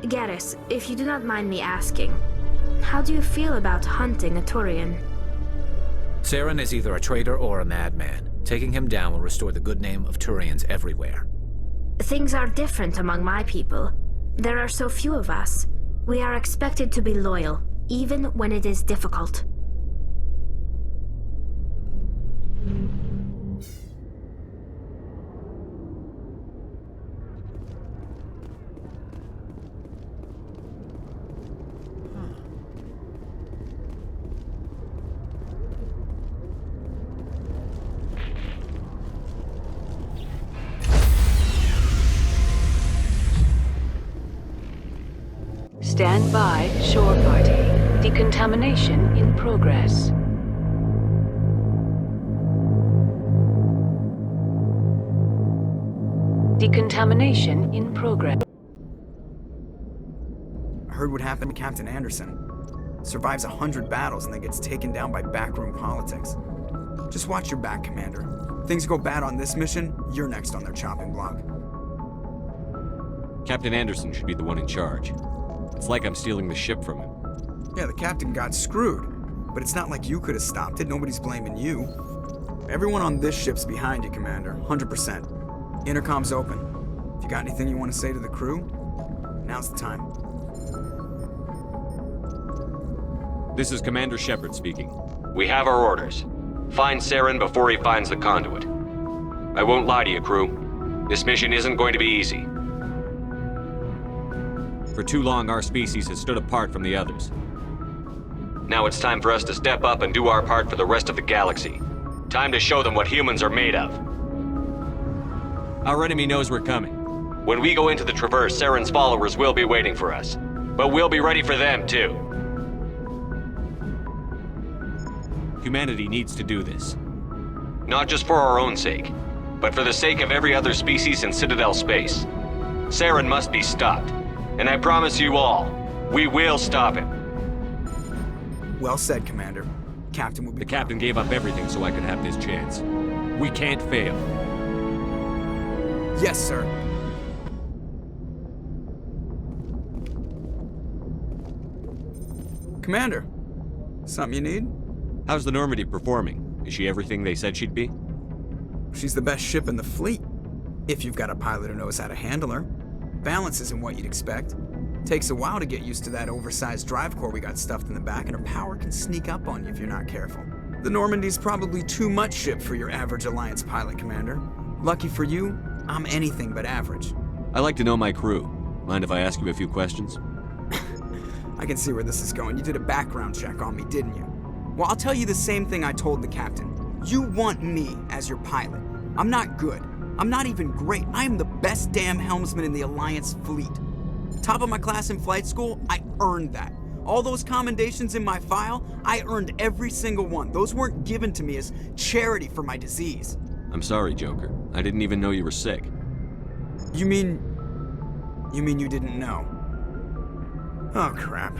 Garrus, if you do not mind me asking, how do you feel about hunting a Turian? Saren is either a traitor or a madman. Taking him down will restore the good name of Turians everywhere. Things are different among my people. There are so few of us. We are expected to be loyal, even when it is difficult. Stand by, shore party. Decontamination in progress. Decontamination in progress. I heard what happened to Captain Anderson. Survives 100 battles and then gets taken down by backroom politics. Just watch your back, Commander. Things go bad on this mission, you're next on their chopping block. Captain Anderson should be the one in charge. It's like I'm stealing the ship from him. Yeah, the captain got screwed. But it's not like you could have stopped it. Nobody's blaming you. Everyone on this ship's behind you, Commander. 100%. Intercom's open. If you got anything you want to say to the crew, now's the time. This is Commander Shepard speaking. We have our orders. Find Saren before he finds the conduit. I won't lie to you, crew. This mission isn't going to be easy. For too long, our species has stood apart from the others. Now it's time for us to step up and do our part for the rest of the galaxy. Time to show them what humans are made of. Our enemy knows we're coming. When we go into the Traverse, Saren's followers will be waiting for us. But we'll be ready for them, too. Humanity needs to do this. Not just for our own sake, but for the sake of every other species in Citadel space. Saren must be stopped. And I promise you all, we will stop him. Well said, Commander. Captain will be The captain gave up everything so I could have this chance. We can't fail. Yes, sir. Commander, something you need? How's the Normandy performing? Is she everything they said she'd be? She's the best ship in the fleet. If you've got a pilot who knows how to handle her. Balance isn't what you'd expect. Takes a while to get used to that oversized drive core we got stuffed in the back, and her power can sneak up on you if you're not careful. The Normandy's probably too much ship for your average Alliance pilot, Commander. Lucky for you, I'm anything but average. I like to know my crew. Mind if I ask you a few questions? I can see where this is going. You did a background check on me, didn't you? Well, I'll tell you the same thing I told the captain. You want me as your pilot. I'm not good. I'm not even great. I am the best damn helmsman in the Alliance fleet. Top of my class in flight school, I earned that. All those commendations in my file, I earned every single one. Those weren't given to me as charity for my disease. I'm sorry, Joker. I didn't even know you were sick. You mean you didn't know? Oh, crap.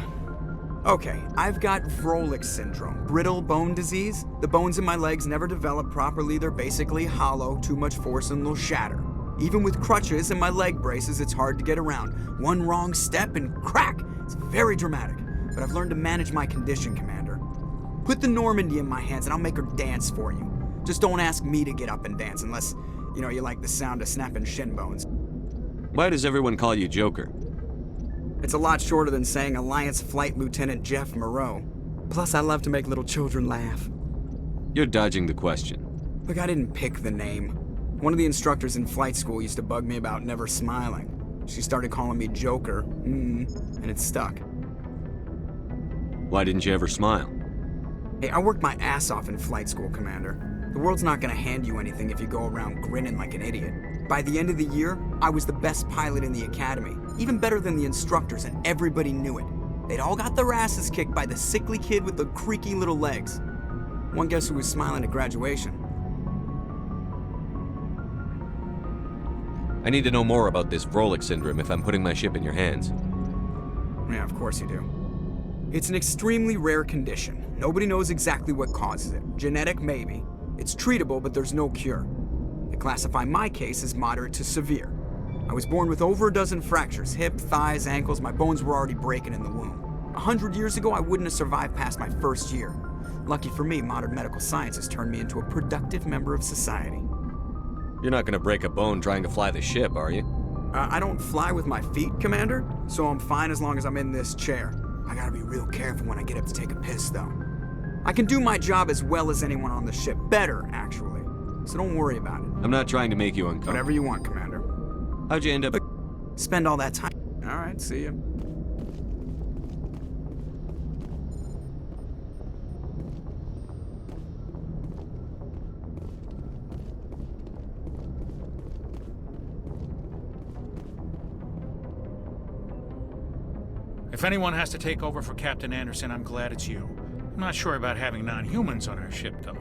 Okay, I've got Vrolik syndrome, brittle bone disease. The bones in my legs never develop properly. They're basically hollow, too much force and they'll shatter. Even with crutches and my leg braces, it's hard to get around. One wrong step and crack! It's very dramatic, but I've learned to manage my condition, Commander. Put the Normandy in my hands and I'll make her dance for you. Just don't ask me to get up and dance unless, you like the sound of snapping shin bones. Why does everyone call you Joker? It's a lot shorter than saying Alliance Flight Lieutenant Jeff Moreau. Plus, I love to make little children laugh. You're dodging the question. Look, I didn't pick the name. One of the instructors in flight school used to bug me about never smiling. She started calling me Joker, and it stuck. Why didn't you ever smile? Hey, I worked my ass off in flight school, Commander. The world's not gonna hand you anything if you go around grinning like an idiot. By the end of the year, I was the best pilot in the academy, even better than the instructors, and everybody knew it. They'd all got their asses kicked by the sickly kid with the creaky little legs. One guess who was smiling at graduation? I need to know more about this Vrolik syndrome if I'm putting my ship in your hands. Yeah, of course you do. It's an extremely rare condition. Nobody knows exactly what causes it. Genetic, maybe. It's treatable, but there's no cure. They classify my case as moderate to severe. I was born with over a dozen fractures, hip, thighs, ankles. My bones were already breaking in the womb. 100 years ago, I wouldn't have survived past my first year. Lucky for me, modern medical science has turned me into a productive member of society. You're not gonna break a bone trying to fly the ship, are you? I don't fly with my feet, Commander, so I'm fine as long as I'm in this chair. I gotta be real careful when I get up to take a piss, though. I can do my job as well as anyone on the ship. Better, actually. So don't worry about it. I'm not trying to make you uncomfortable. Whatever you want, Commander. How'd you end up? Spend all that time. All right, see ya. If anyone has to take over for Captain Anderson, I'm glad it's you. I'm not sure about having non-humans on our ship, though.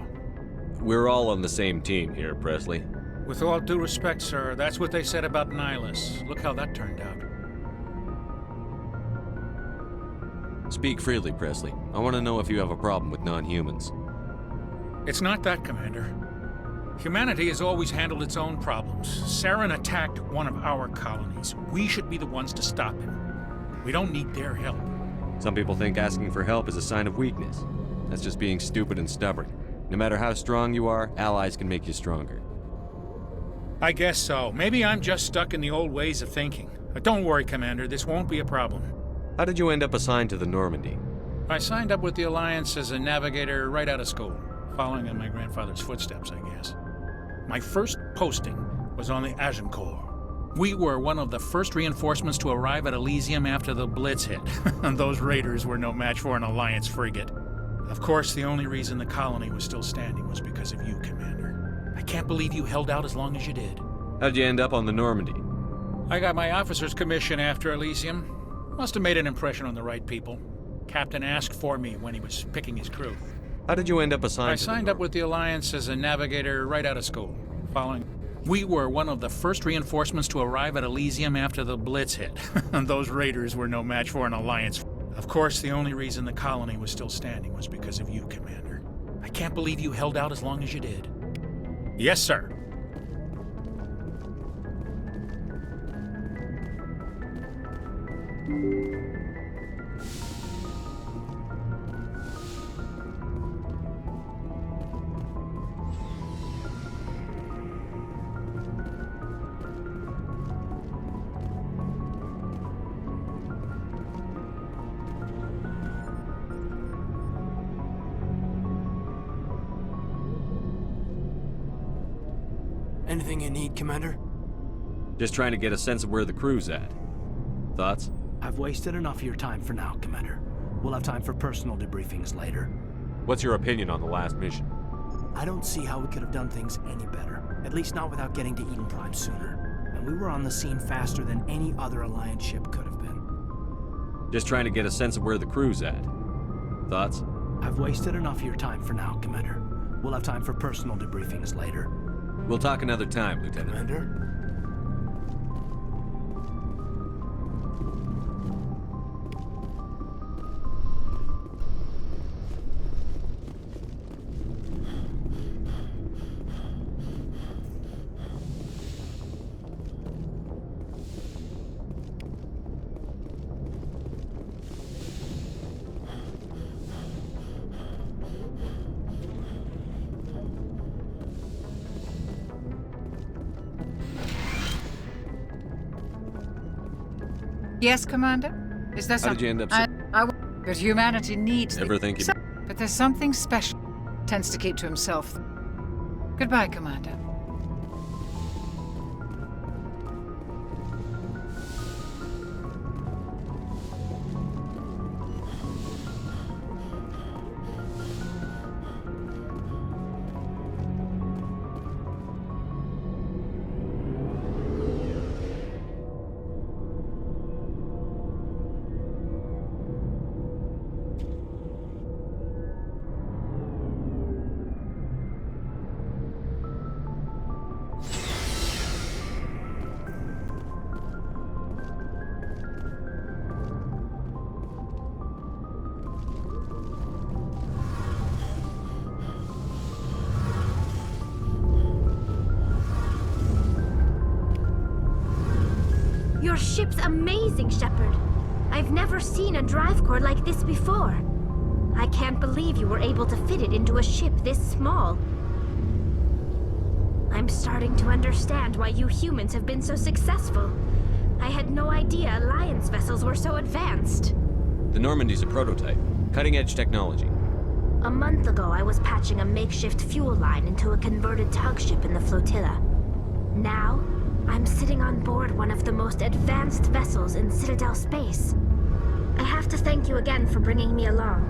We're all on the same team here, Presley. With all due respect, sir, that's what they said about Nihilus. Look how that turned out. Speak freely, Presley. I want to know if you have a problem with non-humans. It's not that, Commander. Humanity has always handled its own problems. Saren attacked one of our colonies. We should be the ones to stop him. We don't need their help. Some people think asking for help is a sign of weakness. That's just being stupid and stubborn. No matter how strong you are, allies can make you stronger. I guess so. Maybe I'm just stuck in the old ways of thinking. But don't worry, Commander, this won't be a problem. How did you end up assigned to the Normandy? I signed up with the Alliance as a navigator right out of school, following in my grandfather's footsteps, I guess. My first posting was on the Agincourt. We were one of the first reinforcements to arrive at Elysium after the Blitz hit, and those raiders were no match for an Alliance frigate. Of course, the only reason the colony was still standing was because of you, Commander. I can't believe you held out as long as you did. How'd you end up on the Normandy? I got my officer's commission after Elysium. Must have made an impression on the right people. Captain asked for me when he was picking his crew. How did you end up assigned I to signed up with the Alliance as a navigator right out of school, following... We were one of the first reinforcements to arrive at Elysium after the Blitz hit, and those raiders were no match for an Alliance. Of course, the only reason the colony was still standing was because of you, Commander. I can't believe you held out as long as you did. Yes, sir. Anything you need, Commander? Just trying to get a sense of where the crew's at. Thoughts? I've wasted enough of your time for now, Commander. We'll have time for personal debriefings later. What's your opinion on the last mission? I don't see how we could have done things any better. At least not without getting to Eden Prime sooner. And we were on the scene faster than any other Alliance ship could have been. Just trying to get a sense of where the crew's at. Thoughts? I've wasted enough of your time for now, Commander. We'll have time for personal debriefings later. We'll talk another time, Lieutenant. Commander? Yes, Commander? Is there How did you end up so... But humanity needs Ever think you... But there's something special. Tends to keep to himself. Goodbye, Commander. Your ship's amazing, Shepard. I've never seen a drive core like this before. I can't believe you were able to fit it into a ship this small. I'm starting to understand why you humans have been so successful. I had no idea Alliance vessels were so advanced. The Normandy's a prototype. Cutting-edge technology. A month ago, I was patching a makeshift fuel line into a converted tug ship in the flotilla. Now, I'm sitting on board one of the most advanced vessels in Citadel space. I have to thank you again for bringing me along.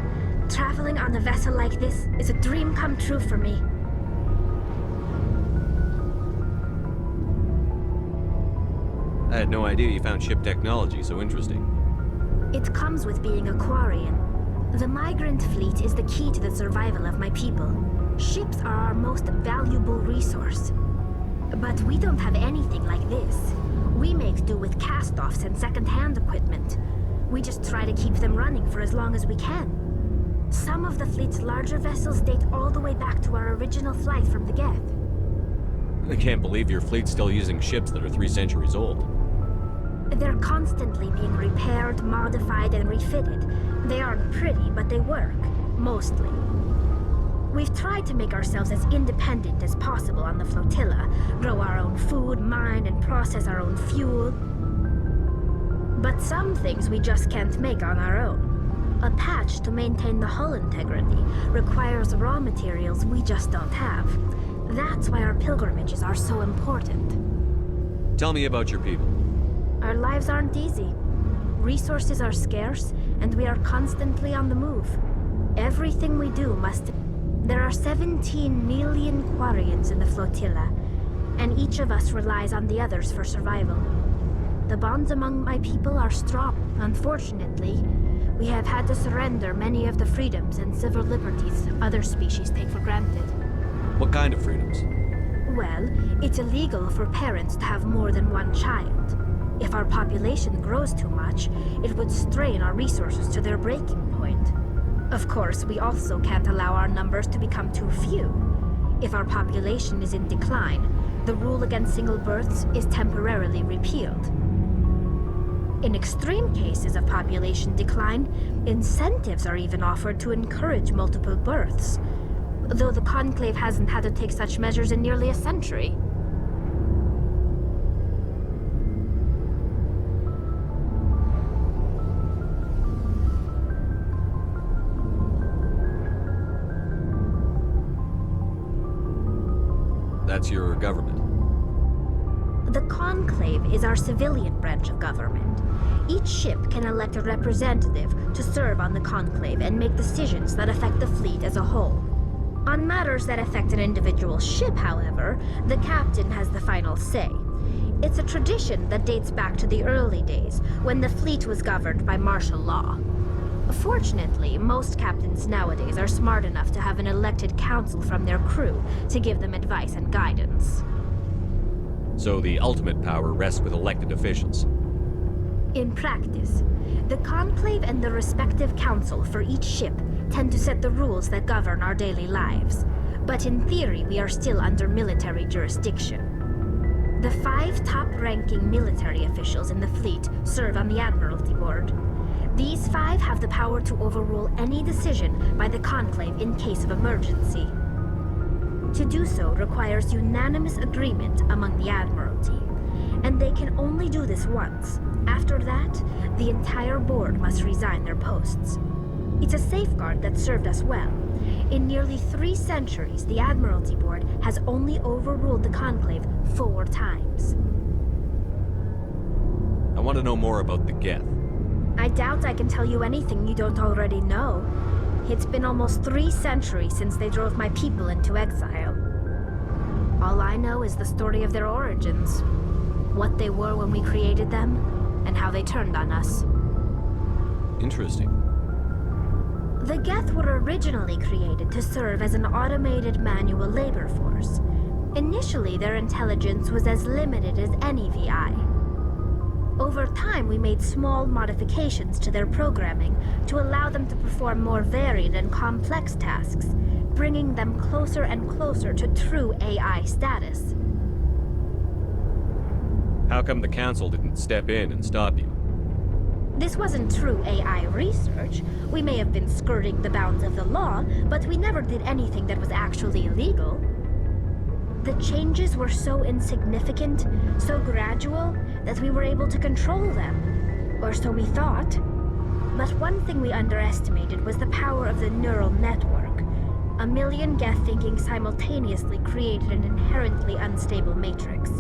Traveling on a vessel like this is a dream come true for me. I had no idea you found ship technology so interesting. It comes with being a Quarian. The migrant fleet is the key to the survival of my people. Ships are our most valuable resource. But we don't have anything like this. We make do with cast-offs and second-hand equipment. We just try to keep them running for as long as we can. Some of the fleet's larger vessels date all the way back to our original flight from the Geth. I can't believe your fleet's still using ships that are 3 centuries old. They're constantly being repaired, modified, and refitted. They aren't pretty, but they work. Mostly. We've tried to make ourselves as independent as possible on the flotilla, grow our own food, mine, and process our own fuel. But some things we just can't make on our own. A patch to maintain the hull integrity requires raw materials we just don't have. That's why our pilgrimages are so important. Tell me about your people. Our lives aren't easy. Resources are scarce, and we are constantly on the move. Everything we do must... There are 17 million Quarians in the flotilla, and each of us relies on the others for survival. The bonds among my people are strong. Unfortunately, we have had to surrender many of the freedoms and civil liberties other species take for granted. What kind of freedoms? Well, it's illegal for parents to have more than one child. If our population grows too much, it would strain our resources to their breaking point. Of course, we also can't allow our numbers to become too few. If our population is in decline, the rule against single births is temporarily repealed. In extreme cases of population decline, incentives are even offered to encourage multiple births, though the Conclave hasn't had to take such measures in nearly a century. That's your government. The Conclave is our civilian branch of government. Each ship can elect a representative to serve on the Conclave and make decisions that affect the fleet as a whole. On matters that affect an individual ship, however, the captain has the final say. It's a tradition that dates back to the early days, when the fleet was governed by martial law. Fortunately, most captains nowadays are smart enough to have an elected council from their crew to give them advice and guidance. So the ultimate power rests with elected officials. In practice, the Conclave and the respective council for each ship tend to set the rules that govern our daily lives. But in theory, we are still under military jurisdiction. The 5 top-ranking military officials in the fleet serve on the Admiralty Board. These 5 have the power to overrule any decision by the Conclave in case of emergency. To do so requires unanimous agreement among the Admiralty, and they can only do this once. After that, the entire board must resign their posts. It's a safeguard that served us well. In nearly 3 centuries, the Admiralty Board has only overruled the Conclave 4 times. I want to know more about the Geth. I doubt I can tell you anything you don't already know. It's been almost 3 centuries since they drove my people into exile. All I know is the story of their origins, what they were when we created them, and how they turned on us. Interesting. The Geth were originally created to serve as an automated manual labor force. Initially, their intelligence was as limited as any VI. Over time, we made small modifications to their programming to allow them to perform more varied and complex tasks, bringing them closer and closer to true AI status. How come the Council didn't step in and stop you? This wasn't true AI research. We may have been skirting the bounds of the law, but we never did anything that was actually illegal. The changes were so insignificant, so gradual, that we were able to control them. Or so we thought. But one thing we underestimated was the power of the neural network. A million Geth thinking simultaneously created an inherently unstable matrix.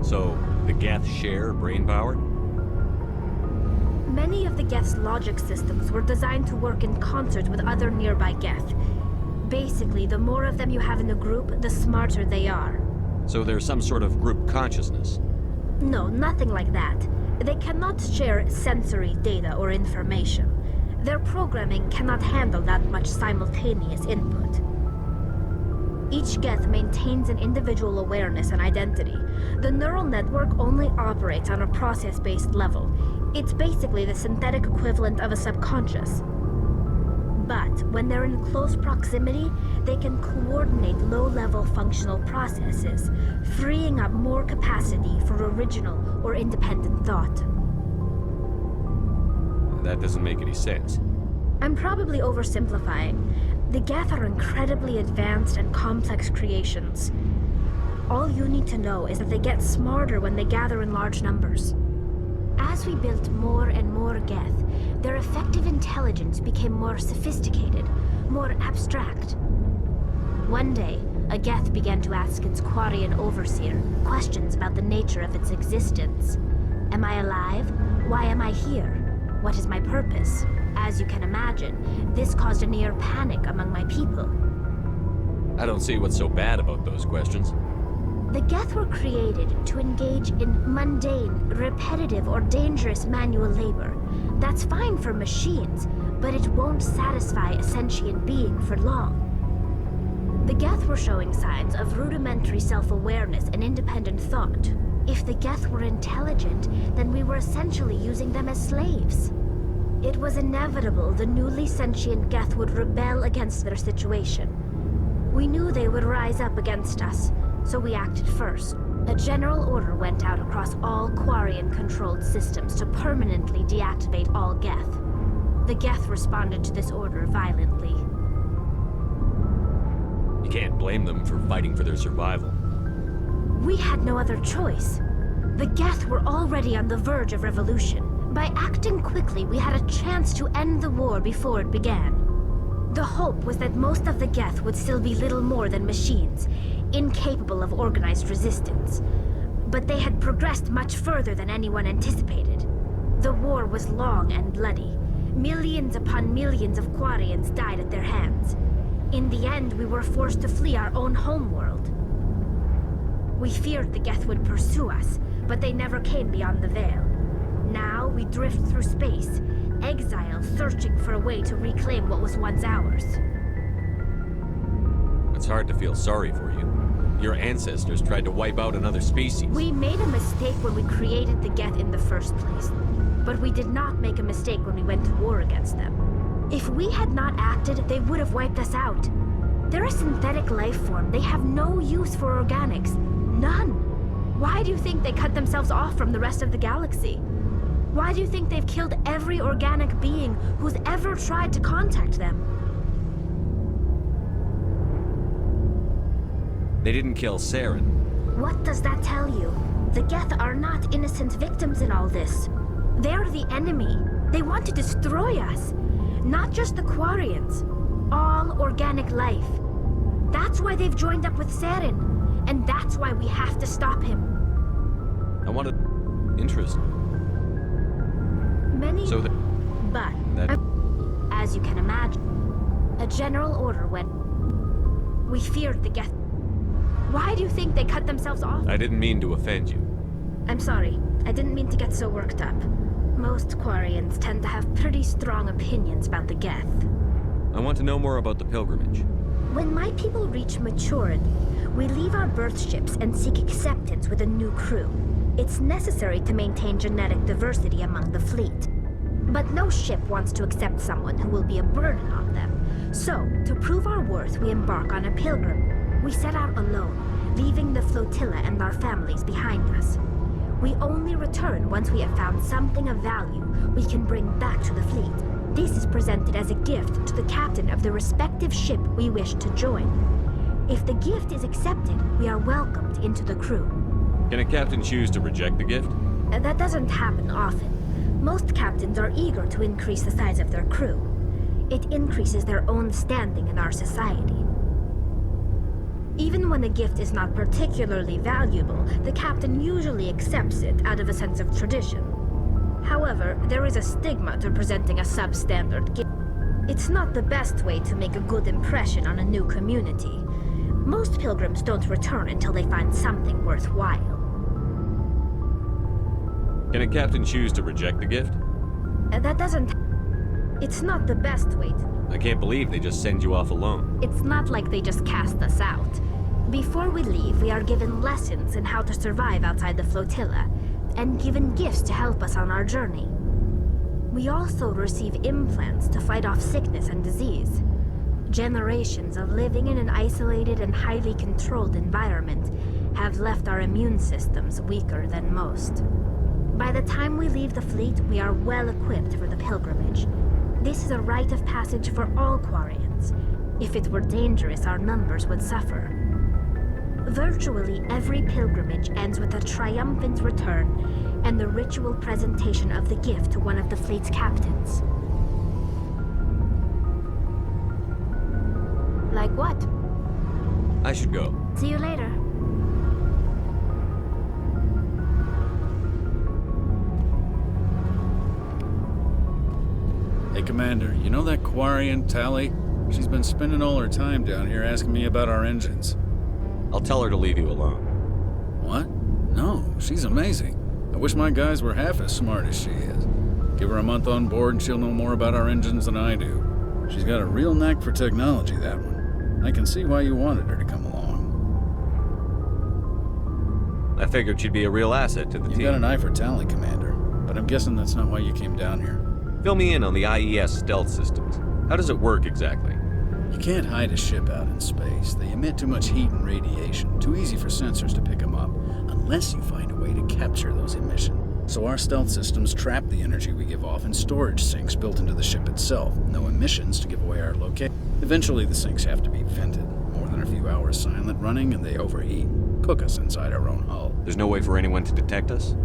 So, the Geth share brain power? Many of the Geth's logic systems were designed to work in concert with other nearby Geth. Basically, the more of them you have in a group, the smarter they are. So there's some sort of group consciousness? No, nothing like that. They cannot share sensory data or information. Their programming cannot handle that much simultaneous input. Each Geth maintains an individual awareness and identity. The neural network only operates on a process-based level. It's basically the synthetic equivalent of a subconscious. But when they're in close proximity, they can coordinate low-level functional processes, freeing up more capacity for original or independent thought. That doesn't make any sense. I'm probably oversimplifying. The Geth are incredibly advanced and complex creations. All you need to know is that they get smarter when they gather in large numbers. As we built more and more Geth, their effective intelligence became more sophisticated, more abstract. One day, a Geth began to ask its Quarian overseer questions about the nature of its existence. Am I alive? Why am I here? What is my purpose? As you can imagine, this caused a near panic among my people. I don't see what's so bad about those questions. The Geth were created to engage in mundane, repetitive, or dangerous manual labor. That's fine for machines, but it won't satisfy a sentient being for long. The Geth were showing signs of rudimentary self-awareness and independent thought. If the Geth were intelligent, then we were essentially using them as slaves. It was inevitable the newly sentient Geth would rebel against their situation. We knew they would rise up against us, so we acted first. A general order went out across all Quarian-controlled systems to permanently deactivate all Geth. The Geth responded to this order violently. You can't blame them for fighting for their survival. We had no other choice. The Geth were already on the verge of revolution. By acting quickly, we had a chance to end the war before it began. The hope was that most of the Geth would still be little more than machines, incapable of organized resistance. But they had progressed much further than anyone anticipated. The war was long and bloody. Millions upon millions of Quarians died at their hands. In the end, we were forced to flee our own homeworld. We feared the Geth would pursue us, but they never came beyond the Veil. Now we drift through space, exile searching for a way to reclaim what was once ours. It's hard to feel sorry for you. Your ancestors tried to wipe out another species. We made a mistake when we created the Geth in the first place. But we did not make a mistake when we went to war against them. If we had not acted, they would have wiped us out. They're a synthetic life form. They have no use for organics. None. Why do you think they cut themselves off from the rest of the galaxy? Why do you think they've killed every organic being who's ever tried to contact them? They didn't kill Saren. What does that tell you? The Geth are not innocent victims in all this. They're the enemy. They want to destroy us. Not just the Quarians. All organic life. That's why they've joined up with Saren. And that's why we have to stop him. I wanted... Interesting. Many... So But... that... As you can imagine, a general order went... We feared the Geth. Why do you think they cut themselves off? I didn't mean to offend you. I'm sorry. I didn't mean to get so worked up. Most Quarians tend to have pretty strong opinions about the Geth. I want to know more about the pilgrimage. When my people reach maturity, we leave our birth ships and seek acceptance with a new crew. It's necessary to maintain genetic diversity among the fleet. But no ship wants to accept someone who will be a burden on them. So, to prove our worth, we embark on a pilgrim. We set out alone, leaving the flotilla and our families behind us. We only return once we have found something of value we can bring back to the fleet. This is presented as a gift to the captain of the respective ship we wish to join. If the gift is accepted, we are welcomed into the crew. Can a captain choose to reject the gift? That doesn't happen often. Most captains are eager to increase the size of their crew. It increases their own standing in our society. Even when a gift is not particularly valuable, the captain usually accepts it out of a sense of tradition. However, there is a stigma to presenting a substandard gift. It's not the best way to make a good impression on a new community. Most pilgrims don't return until they find something worthwhile. Can a captain choose to reject the gift? That doesn't... It's not the best way to... I can't believe they just send you off alone. It's not like they just cast us out. Before we leave, we are given lessons in how to survive outside the flotilla, and given gifts to help us on our journey. We also receive implants to fight off sickness and disease. Generations of living in an isolated and highly controlled environment have left our immune systems weaker than most. By the time we leave the fleet, we are well equipped for the pilgrimage. This is a rite of passage for all Quarians. If it were dangerous, our numbers would suffer. Virtually every pilgrimage ends with a triumphant return and the ritual presentation of the gift to one of the fleet's captains. Like what? I should go. See you later. Hey, Commander, you know that Quarian, Tally? She's been spending all her time down here asking me about our engines. I'll tell her to leave you alone. What? No, she's amazing. I wish my guys were half as smart as she is. Give her a month on board and she'll know more about our engines than I do. She's got a real knack for technology, that one. I can see why you wanted her to come along. I figured she'd be a real asset to the team. You've got an eye for Tally, Commander, but I'm guessing that's not why you came down here. Fill me in on the IES stealth systems. How does it work exactly? You can't hide a ship out in space. They emit too much heat and radiation. Too easy for sensors to pick them up, unless you find a way to capture those emissions. So our stealth systems trap the energy we give off in storage sinks built into the ship itself. No emissions to give away our location. Eventually the sinks have to be vented. More than a few hours silent running and they overheat. Cook us inside our own hull. There's no way for anyone to detect us?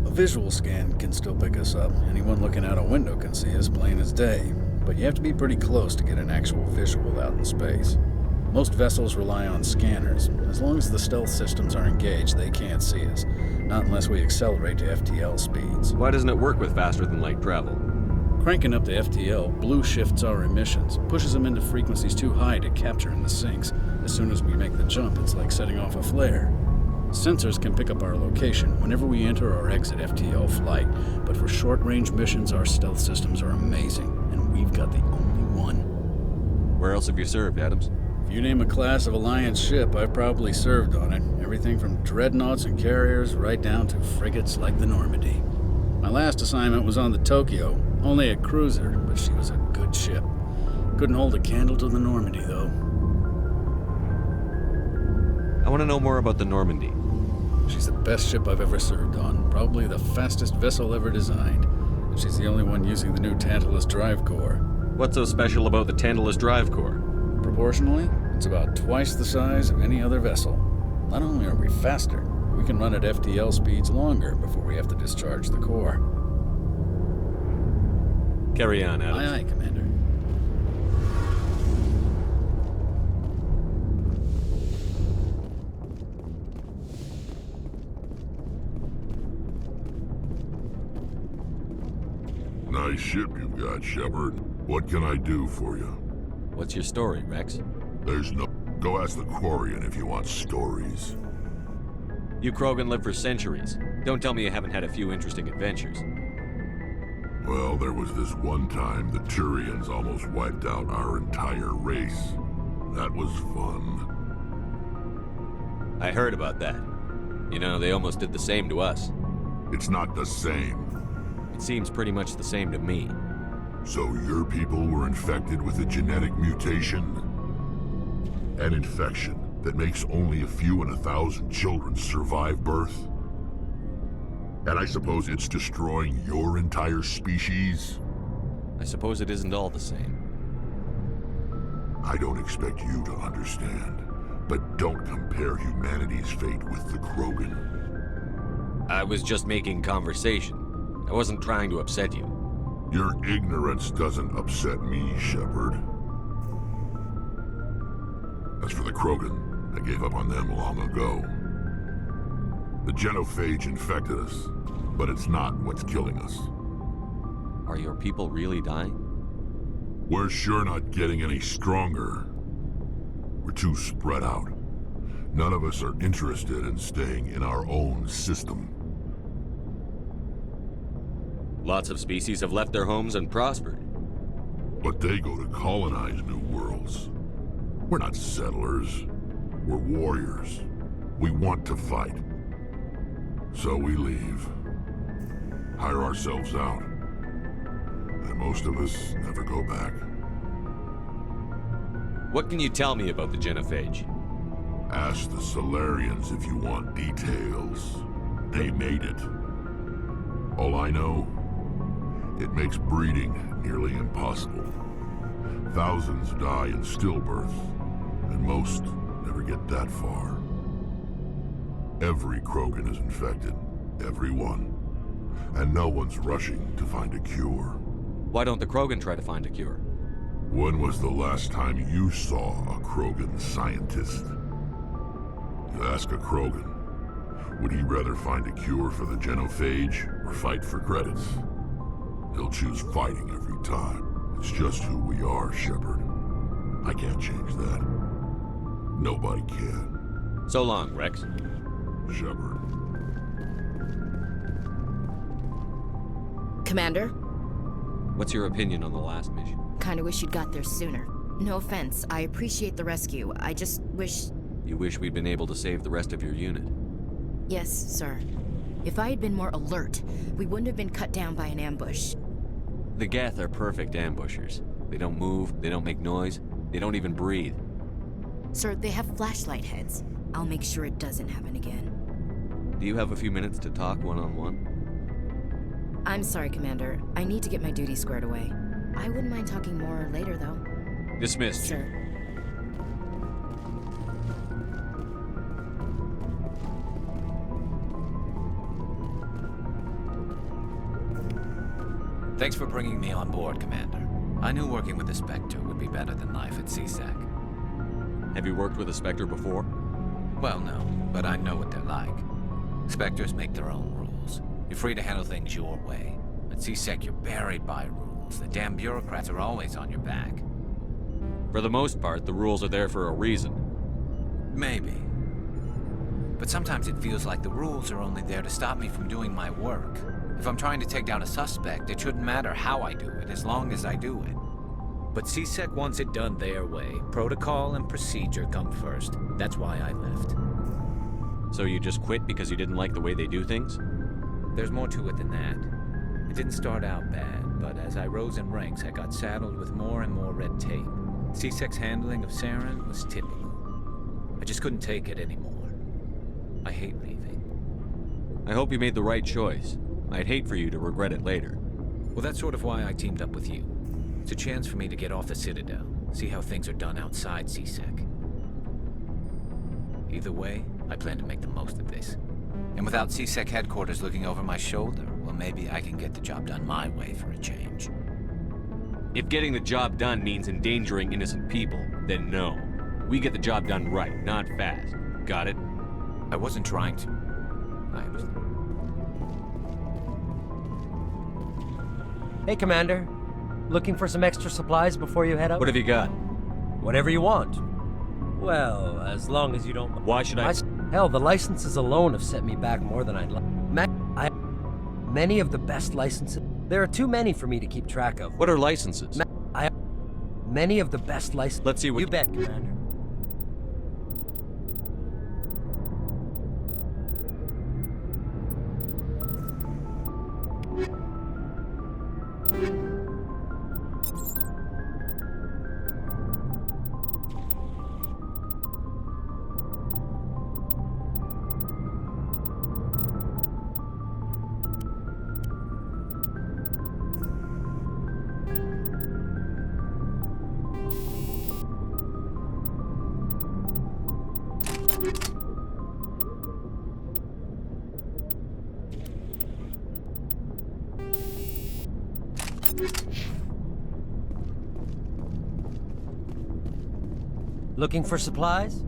A visual scan can still pick us up. Anyone looking out a window can see us plain as day. But you have to be pretty close to get an actual visual out in space. Most vessels rely on scanners. As long as the stealth systems are engaged, they can't see us. Not unless we accelerate to FTL speeds. Why doesn't it work with faster than light travel? Cranking up to FTL, blue shifts our emissions, pushes them into frequencies too high to capture in the sinks. As soon as we make the jump, it's like setting off a flare. Sensors can pick up our location whenever we enter or exit FTL flight, but for short-range missions, our stealth systems are amazing, and we've got the only one. Where else have you served, Adams? If you name a class of Alliance ship, I've probably served on it. Everything from dreadnoughts and carriers right down to frigates like the Normandy. My last assignment was on the Tokyo, only a cruiser, but she was a good ship. Couldn't hold a candle to the Normandy, though. I want to know more about the Normandy. She's the best ship I've ever served on, probably the fastest vessel ever designed. And she's the only one using the new Tantalus drive core. What's so special about the Tantalus drive core? Proportionally, it's about twice the size of any other vessel. Not only are we faster, we can run at FTL speeds longer before we have to discharge the core. Carry on, Adams. Aye, aye, Commander. Nice ship you've got, Shepard. What can I do for you? What's your story, Rex? There's no... Go ask the Quarian if you want stories. You Krogan lived for centuries. Don't tell me you haven't had a few interesting adventures. Well, there was this one time the Turians almost wiped out our entire race. That was fun. I heard about that. You know, they almost did the same to us. It's not the same. It seems pretty much the same to me. So your people were infected with a genetic mutation? An infection that makes only a few in 1,000 children survive birth? And I suppose it's destroying your entire species? I suppose it isn't all the same. I don't expect you to understand, but don't compare humanity's fate with the Krogan. I was just making conversation. I wasn't trying to upset you. Your ignorance doesn't upset me, Shepard. As for the Krogan, I gave up on them long ago. The genophage infected us, but it's not what's killing us. Are your people really dying? We're sure not getting any stronger. We're too spread out. None of us are interested in staying in our own system. Lots of species have left their homes and prospered. But they go to colonize new worlds. We're not settlers. We're warriors. We want to fight. So we leave. Hire ourselves out. And most of us never go back. What can you tell me about the genophage? Ask the Solarians if you want details. They made it. All I know, it makes breeding nearly impossible. Thousands die in stillbirth, and most never get that far. Every Krogan is infected. Every one. And no one's rushing to find a cure. Why don't the Krogan try to find a cure? When was the last time you saw a Krogan scientist? You ask a Krogan, would he rather find a cure for the genophage or fight for credits? He'll choose fighting every time. It's just who we are, Shepard. I can't change that. Nobody can. So long, Rex. Shepard. Commander? What's your opinion on the last mission? Kinda wish you'd got there sooner. No offense, I appreciate the rescue. I just wish... You wish we'd been able to save the rest of your unit? Yes, sir. If I had been more alert, we wouldn't have been cut down by an ambush. The Geth are perfect ambushers. They don't move, they don't make noise, they don't even breathe. Sir, they have flashlight heads. I'll make sure it doesn't happen again. Do you have a few minutes to talk one-on-one? I'm sorry, Commander. I need to get my duty squared away. I wouldn't mind talking more later, though. Dismissed. Sir. Thanks for bringing me on board, Commander. I knew working with the Spectre would be better than life at CSEC. Have you worked with a Spectre before? Well, no, but I know what they're like. Spectres make their own rules. You're free to handle things your way. At CSEC, you're buried by rules. The damn bureaucrats are always on your back. For the most part, the rules are there for a reason. Maybe. But sometimes it feels like the rules are only there to stop me from doing my work. If I'm trying to take down a suspect, it shouldn't matter how I do it, as long as I do it. But CSEC wants it done their way. Protocol and procedure come first. That's why I left. So you just quit because you didn't like the way they do things? There's more to it than that. It didn't start out bad, but as I rose in ranks, I got saddled with more and more red tape. CSEC's handling of Saren was typical. I just couldn't take it anymore. I hate leaving. I hope you made the right choice. I'd hate for you to regret it later. Well, that's sort of why I teamed up with you. It's a chance for me to get off the Citadel, see how things are done outside CSEC. Either way, I plan to make the most of this. And without CSEC headquarters looking over my shoulder, well, maybe I can get the job done my way for a change. If getting the job done means endangering innocent people, then no. We get the job done right, not fast. Got it? I wasn't trying to. I understand. Hey, Commander. Looking for some extra supplies before you head out? What have you got? Whatever you want. Well, as long as you don't... Why should I... Hell, the licenses alone have set me back more than I'd like. Many of the best licenses... There are too many for me to keep track of. What are licenses? Many of the best licenses... Let's see what... You bet, Commander. Looking for supplies?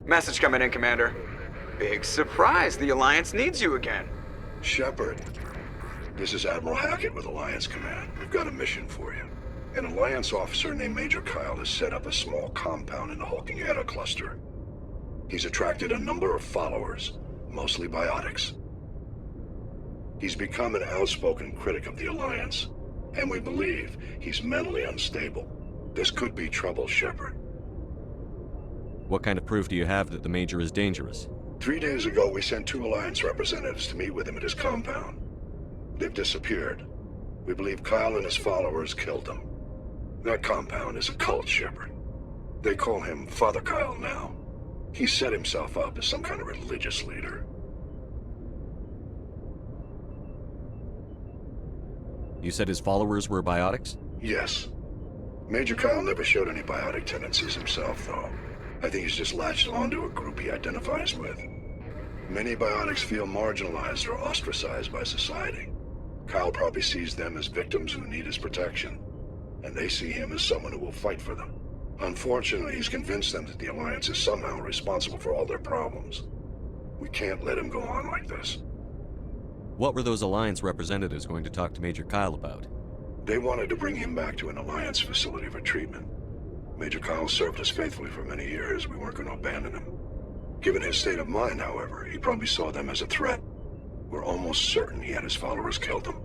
Message coming in, Commander. Big surprise, the Alliance needs you again. Shepard, this is Admiral Hackett with Alliance Command. We've got a mission for you. An Alliance officer named Major Kyle has set up a small compound in the Hulking Eta cluster. He's attracted a number of followers, mostly biotics. He's become an outspoken critic of the Alliance, and we believe he's mentally unstable. This could be trouble, Shepard. What kind of proof do you have that the Major is dangerous? 3 days ago, we sent 2 Alliance representatives to meet with him at his compound. They've disappeared. We believe Kyle and his followers killed them. That compound is a cult, Shepard. They call him Father Kyle now. He set himself up as some kind of religious leader. You said his followers were biotics? Yes. Major Kyle never showed any biotic tendencies himself, though. I think he's just latched onto a group he identifies with. Many biotics feel marginalized or ostracized by society. Kyle probably sees them as victims who need his protection, and they see him as someone who will fight for them. Unfortunately, he's convinced them that the Alliance is somehow responsible for all their problems. We can't let him go on like this. What were those Alliance representatives going to talk to Major Kyle about? They wanted to bring him back to an Alliance facility for treatment. Major Kyle served us faithfully for many years. We weren't going to abandon him. Given his state of mind, however, he probably saw them as a threat. We're almost certain he had his followers killed him.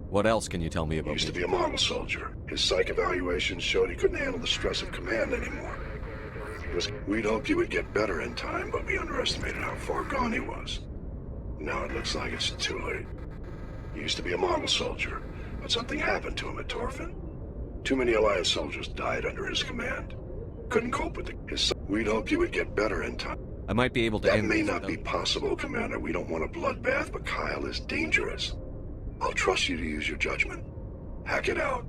What else can you tell me about He used to be a Major model soldier. His psych evaluations showed he couldn't handle the stress of command anymore. We'd hoped he would get better in time, but we underestimated how far gone he was. Now it looks like it's too late. He used to be a model soldier, but something happened to him at Torfin. Too many Alliance soldiers died under his command. Couldn't cope with his. We'd hoped he would get better in time. I might be able to That end may this not be without- possible, Commander. We don't want a bloodbath, but Kyle is dangerous. I'll trust you to use your judgment. Hack it out.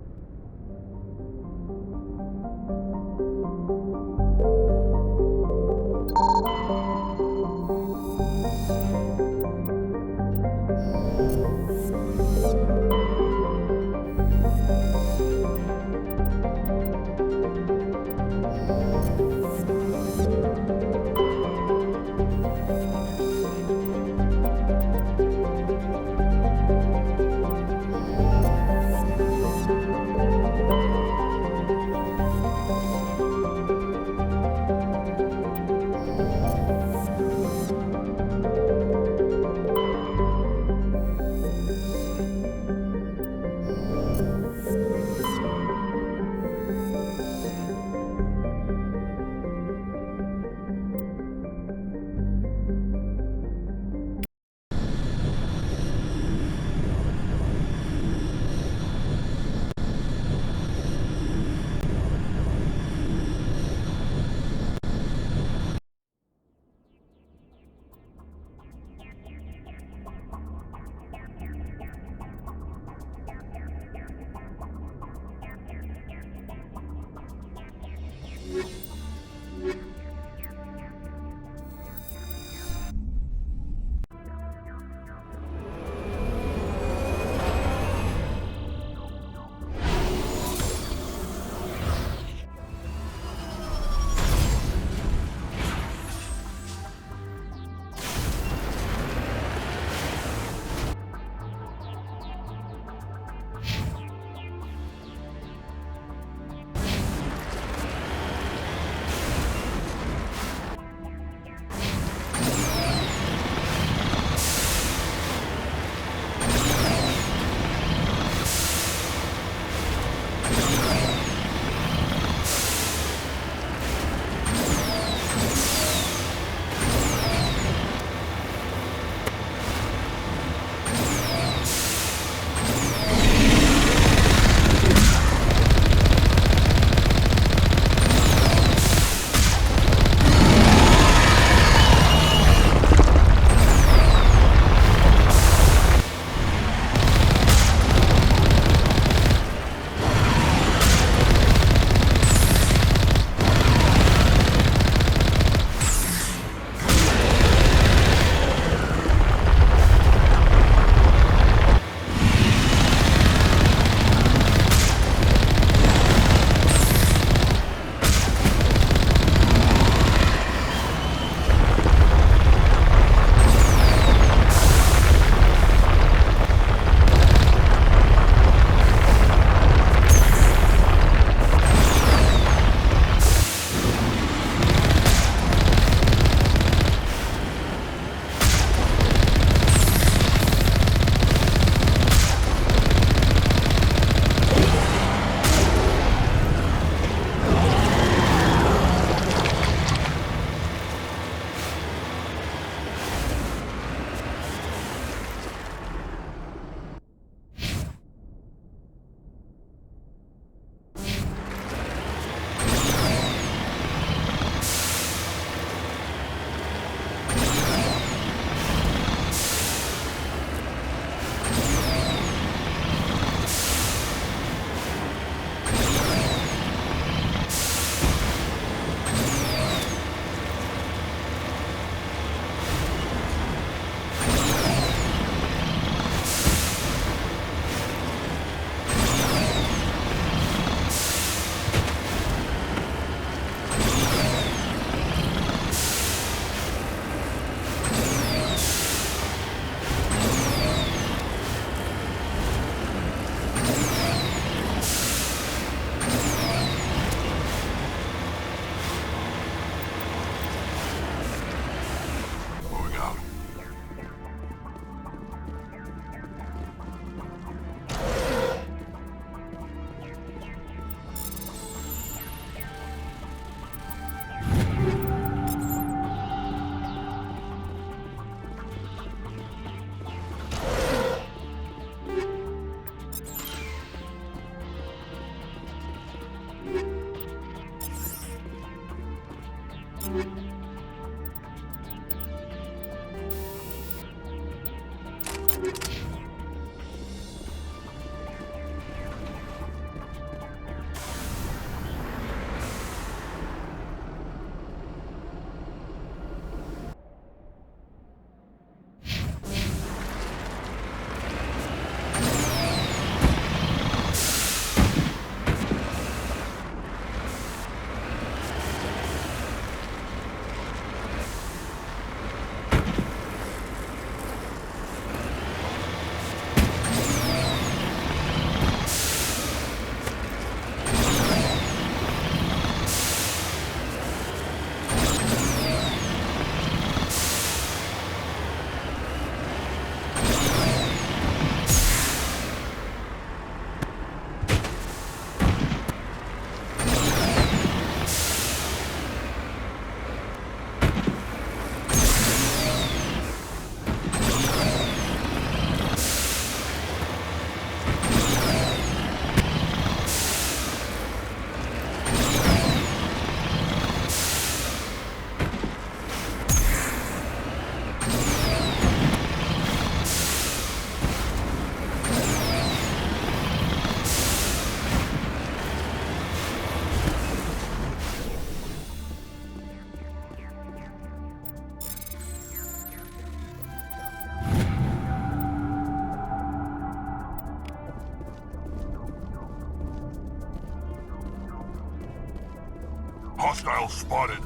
Hostiles spotted.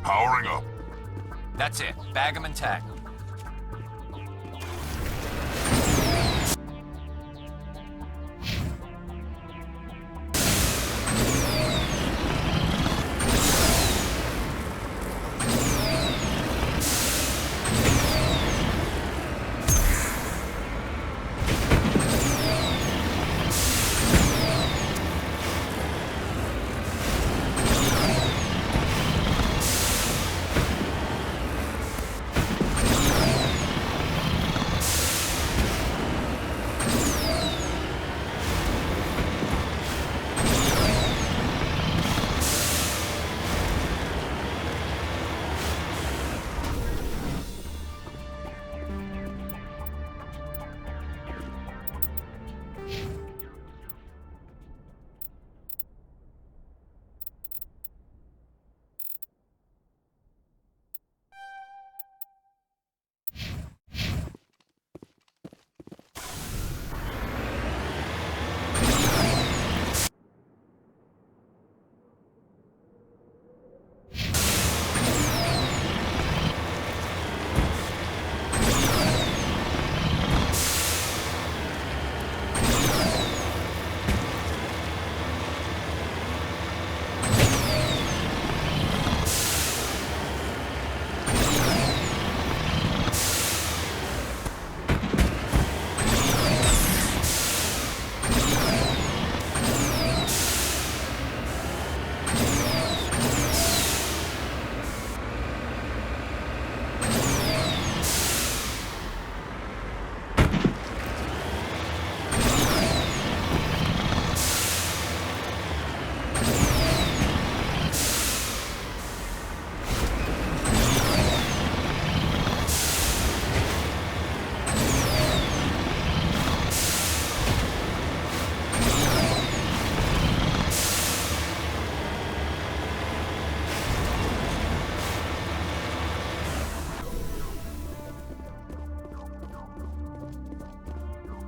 Powering up. That's it. Bag 'em and tag 'em.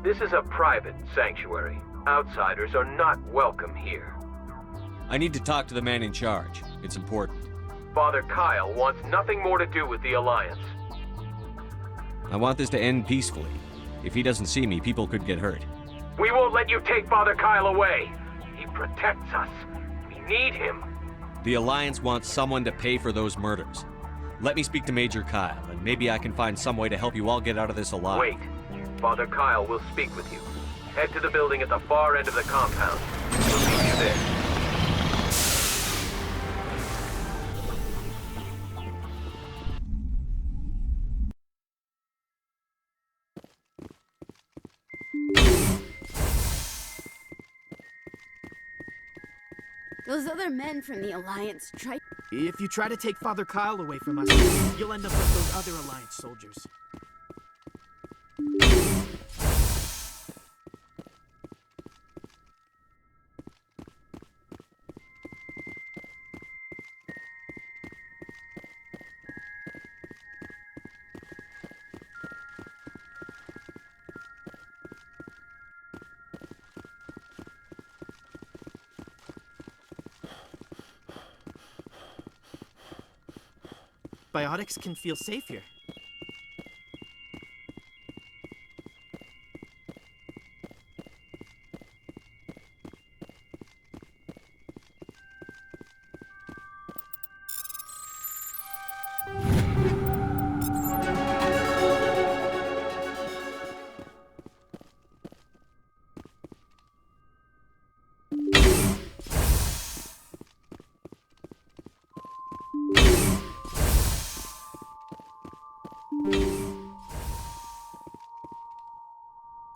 This is a private sanctuary. Outsiders are not welcome here. I need to talk to the man in charge. It's important. Father Kyle wants nothing more to do with the Alliance. I want this to end peacefully. If he doesn't see me, people could get hurt. We won't let you take Father Kyle away. He protects us. We need him. The Alliance wants someone to pay for those murders. Let me speak to Major Kyle, and maybe I can find some way to help you all get out of this alive. Wait. Father Kyle will speak with you. Head to the building at the far end of the compound. He'll meet you there. Those other men from the Alliance tried. If you try to take Father Kyle away from us, you'll end up like those other Alliance soldiers. Biotics can feel safe here.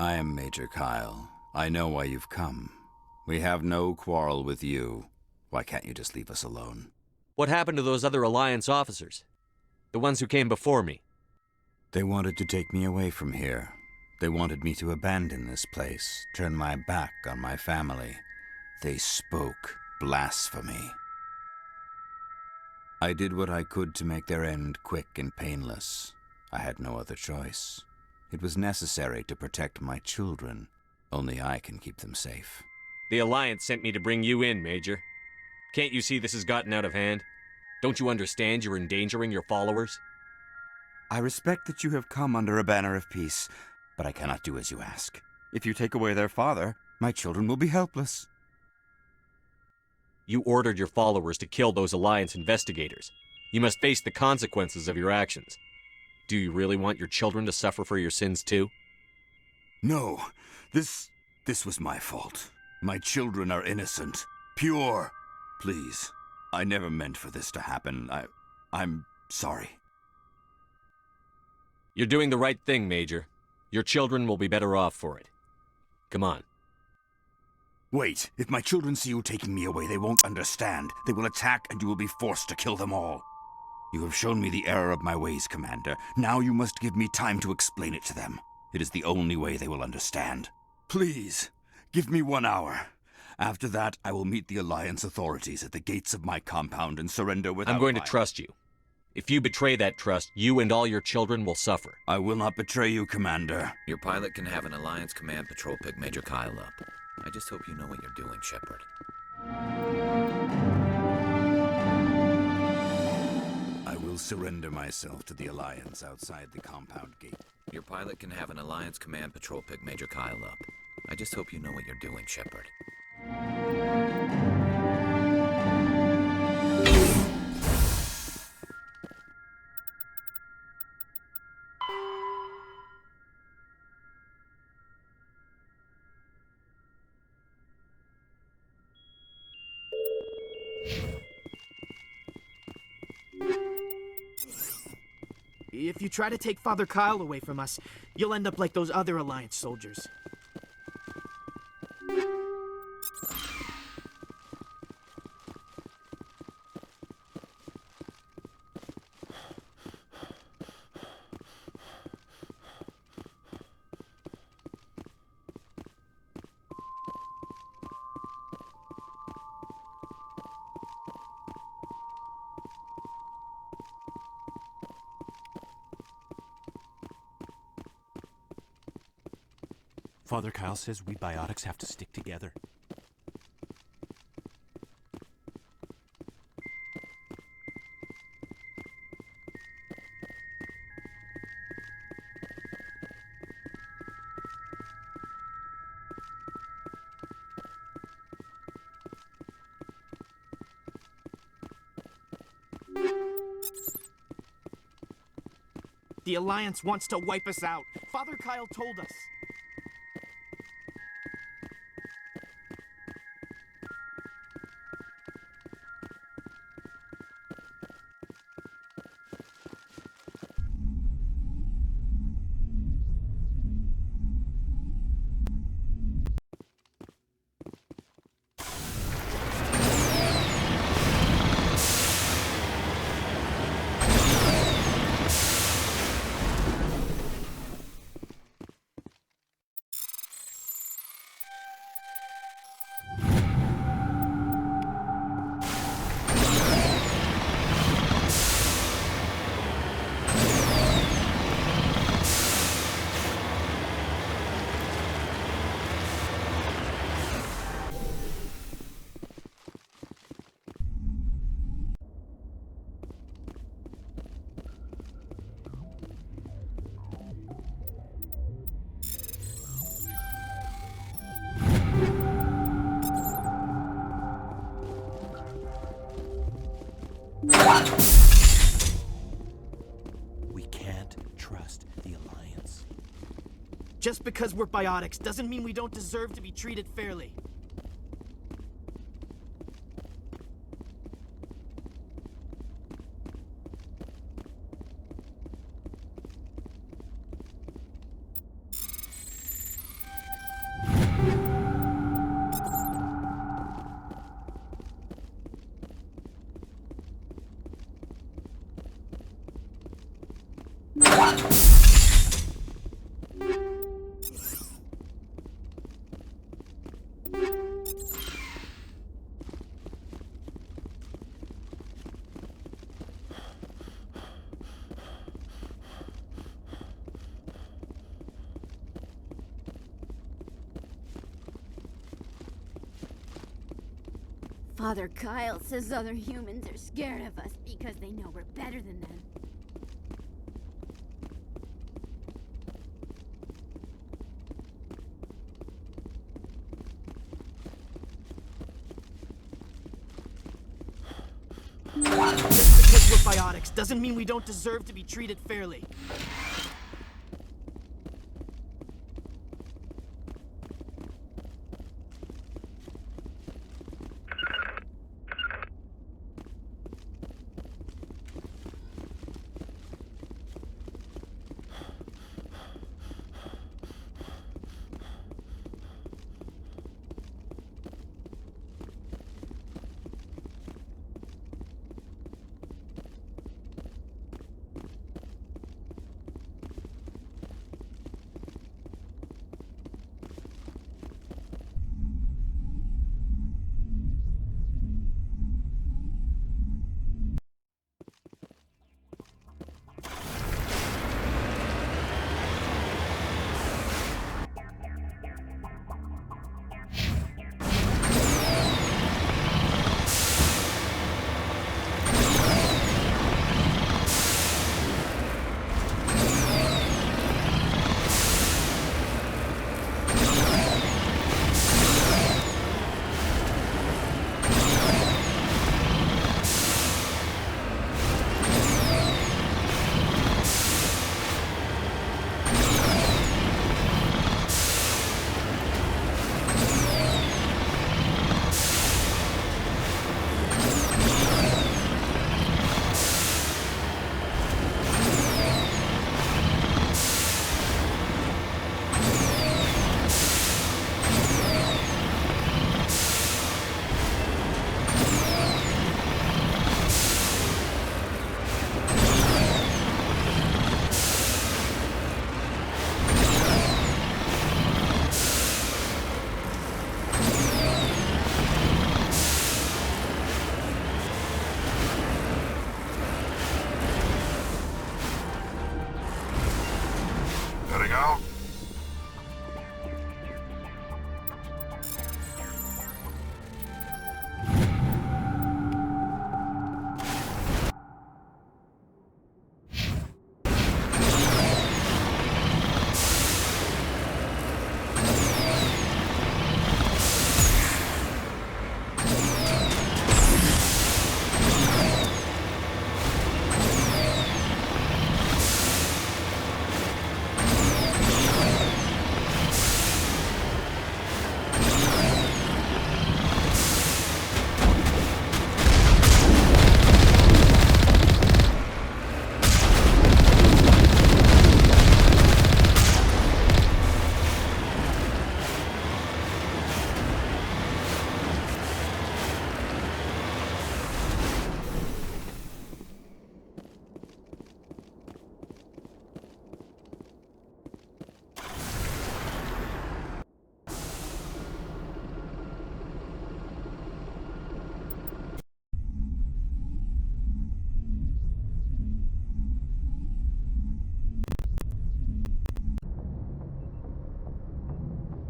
I am Major Kyle. I know why you've come. We have no quarrel with you. Why can't you just leave us alone? What happened to those other Alliance officers? The ones who came before me? They wanted to take me away from here. They wanted me to abandon this place, turn my back on my family. They spoke blasphemy. I did what I could to make their end quick and painless. I had no other choice. It was necessary to protect my children. Only I can keep them safe. The Alliance sent me to bring you in, Major. Can't you see this has gotten out of hand? Don't you understand you're endangering your followers? I respect that you have come under a banner of peace, but I cannot do as you ask. If you take away their father, my children will be helpless. You ordered your followers to kill those Alliance investigators. You must face the consequences of your actions. Do you really want your children to suffer for your sins too? No, this was my fault. My children are innocent, pure. Please, I never meant for this to happen. I'm sorry. You're doing the right thing, Major. Your children will be better off for it. Come on. Wait, if my children see you taking me away, they won't understand. They will attack and you will be forced to kill them all. You have shown me the error of my ways, Commander. Now you must give me time to explain it to them. It is the only way they will understand. Please, give me 1 hour. After that, I will meet the Alliance authorities at the gates of my compound and surrender without I'm going to trust you. If you betray that trust, you and all your children will suffer. I will not betray you, Commander. Your pilot can have an Alliance Command patrol pick Major Kyle up. I just hope you know what you're doing, Shepard. I will surrender myself to the Alliance outside the compound gate. Your pilot can have an Alliance Command patrol pick Major Kyle up. I just hope you know what you're doing, Shepard. If you try to take Father Kyle away from us, you'll end up like those other Alliance soldiers. Father Kyle says we biotics have to stick together. The Alliance wants to wipe us out. Father Kyle told us. We can't trust the Alliance. Just because we're biotics doesn't mean we don't deserve to be treated fairly. Father Kyle says other humans are scared of us because they know we're better than them. Just because we're biotics doesn't mean we don't deserve to be treated fairly. Heading out?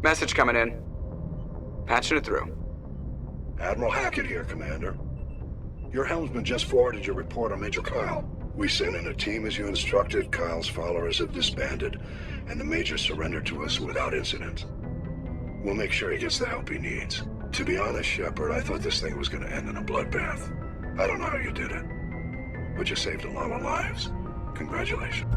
Message coming in. Patching it through. Admiral Hackett here, Commander. Your helmsman just forwarded your report on Major Kyle. We sent in a team as you instructed. Kyle's followers have disbanded, and the Major surrendered to us without incident. We'll make sure he gets the help he needs. To be honest, Shepard, I thought this thing was going to end in a bloodbath. I don't know how you did it. but you saved a lot of lives. Congratulations.